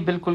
बिल्कुल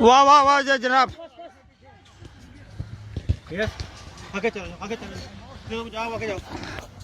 वाह वाह वाह जनाब, आगे चलो, आगे चलो, जाओ आगे जाओ।